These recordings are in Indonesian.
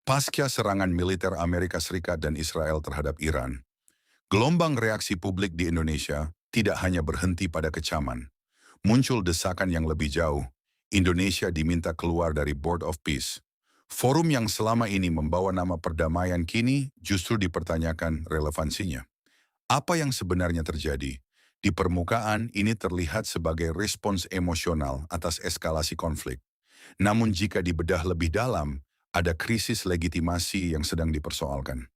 Pasca serangan militer Amerika Serikat dan Israel terhadap Iran, gelombang reaksi publik di Indonesia tidak hanya berhenti pada kecaman. Muncul desakan yang lebih jauh. Indonesia diminta keluar dari Board of Peace. Forum yang selama ini membawa nama perdamaian kini justru dipertanyakan relevansinya. Apa yang sebenarnya terjadi? Di permukaan ini terlihat sebagai respons emosional atas eskalasi konflik. Namun jika dibedah lebih dalam, ada krisis legitimasi yang sedang dipersoalkan.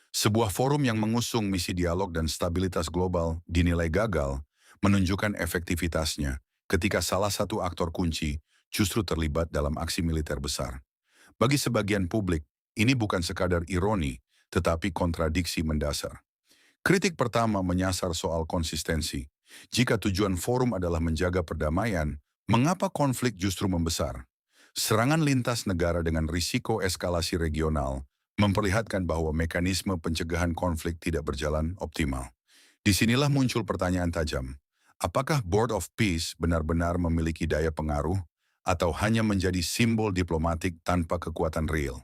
Sebuah forum yang mengusung misi dialog dan stabilitas global dinilai gagal, menunjukkan efektivitasnya ketika salah satu aktor kunci justru terlibat dalam aksi militer besar. Bagi sebagian publik, ini bukan sekadar ironi, tetapi kontradiksi mendasar. Kritik pertama menyasar soal konsistensi. Jika tujuan forum adalah menjaga perdamaian, mengapa konflik justru membesar? Serangan lintas negara dengan risiko eskalasi regional memperlihatkan bahwa mekanisme pencegahan konflik tidak berjalan optimal. Disinilah muncul pertanyaan tajam. Apakah Board of Peace benar-benar memiliki daya pengaruh atau hanya menjadi simbol diplomatik tanpa kekuatan real?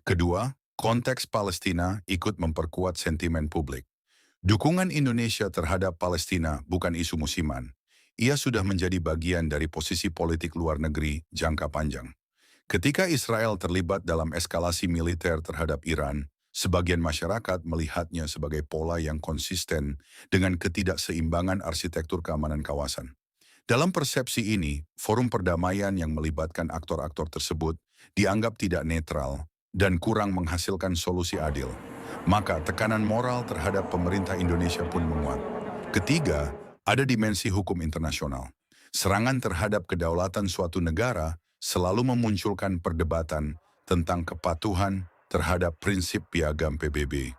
Kedua, konteks Palestina ikut memperkuat sentimen publik. Dukungan Indonesia terhadap Palestina bukan isu musiman. Ia sudah menjadi bagian dari posisi politik luar negeri jangka panjang. Ketika Israel terlibat dalam eskalasi militer terhadap Iran, sebagian masyarakat melihatnya sebagai pola yang konsisten dengan ketidakseimbangan arsitektur keamanan kawasan. Dalam persepsi ini, forum perdamaian yang melibatkan aktor-aktor tersebut dianggap tidak netral dan kurang menghasilkan solusi adil. Maka tekanan moral terhadap pemerintah Indonesia pun menguat. Ketiga, ada dimensi hukum internasional. Serangan terhadap kedaulatan suatu negara selalu memunculkan perdebatan tentang kepatuhan terhadap prinsip piagam PBB.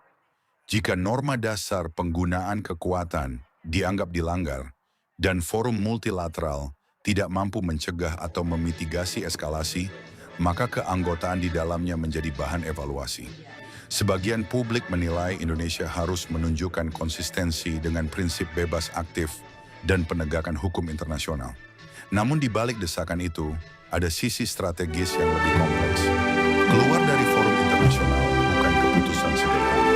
Jika norma dasar penggunaan kekuatan dianggap dilanggar dan forum multilateral tidak mampu mencegah atau memitigasi eskalasi, maka keanggotaan di dalamnya menjadi bahan evaluasi. Sebagian publik menilai Indonesia harus menunjukkan konsistensi dengan prinsip bebas aktif dan penegakan hukum internasional. Namun di balik desakan itu, ada sisi strategis yang lebih kompleks. Keluar dari forum internasional bukan keputusan sederhana.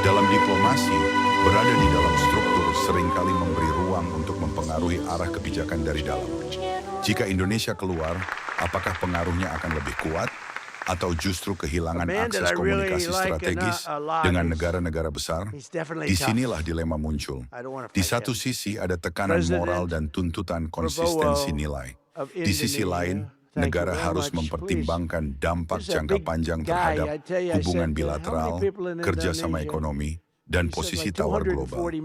Dalam diplomasi, berada di dalam struktur seringkali memberi ruang untuk mempengaruhi arah kebijakan dari dalam. Jika Indonesia keluar, apakah pengaruhnya akan lebih kuat? Atau justru kehilangan akses komunikasi strategis dengan negara-negara besar? Disinilah dilema muncul. Di satu sisi ada tekanan moral dan tuntutan konsistensi nilai. Di sisi lain, negara harus mempertimbangkan dampak jangka panjang terhadap hubungan bilateral, kerjasama ekonomi, dan posisi tawar global.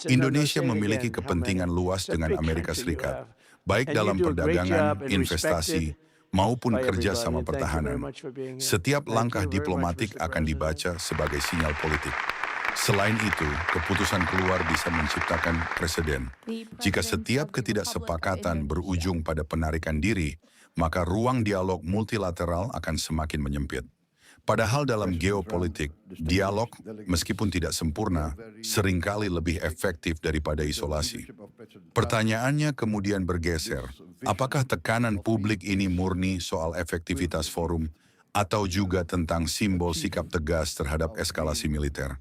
Indonesia memiliki kepentingan luas dengan Amerika Serikat, baik dalam perdagangan, investasi, maupun kerjasama pertahanan. Setiap langkah diplomatik akan dibaca sebagai sinyal politik. Selain itu, keputusan keluar bisa menciptakan preseden. Jika setiap ketidaksepakatan berujung pada penarikan diri, maka ruang dialog multilateral akan semakin menyempit. Padahal dalam geopolitik, dialog, meskipun tidak sempurna, seringkali lebih efektif daripada isolasi. Pertanyaannya kemudian bergeser, apakah tekanan publik ini murni soal efektivitas forum, atau juga tentang simbol sikap tegas terhadap eskalasi militer?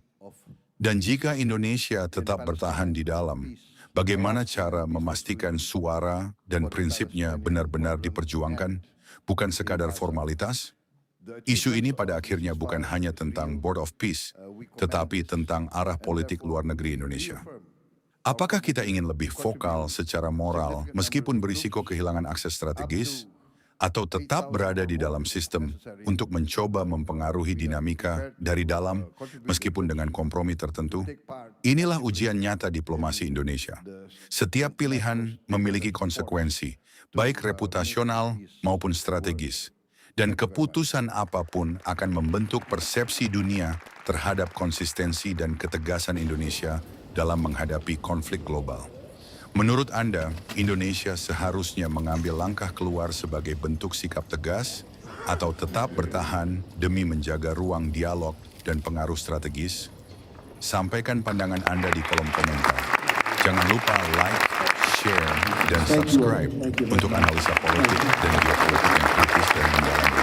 Dan jika Indonesia tetap bertahan di dalam, bagaimana cara memastikan suara dan prinsipnya benar-benar diperjuangkan, bukan sekadar formalitas? Isu ini pada akhirnya bukan hanya tentang Board of Peace, tetapi tentang arah politik luar negeri Indonesia. Apakah kita ingin lebih vokal secara moral meskipun berisiko kehilangan akses strategis? Atau tetap berada di dalam sistem untuk mencoba mempengaruhi dinamika dari dalam meskipun dengan kompromi tertentu? Inilah ujian nyata diplomasi Indonesia. Setiap pilihan memiliki konsekuensi, baik reputasional maupun strategis. Dan keputusan apapun akan membentuk persepsi dunia terhadap konsistensi dan ketegasan Indonesia dalam menghadapi konflik global. Menurut Anda, Indonesia seharusnya mengambil langkah keluar sebagai bentuk sikap tegas atau tetap bertahan demi menjaga ruang dialog dan pengaruh strategis? Sampaikan pandangan Anda di kolom komentar. Jangan lupa like, share, dan subscribe untuk analisa politik dan geopolitik yang kritis dan mendalam.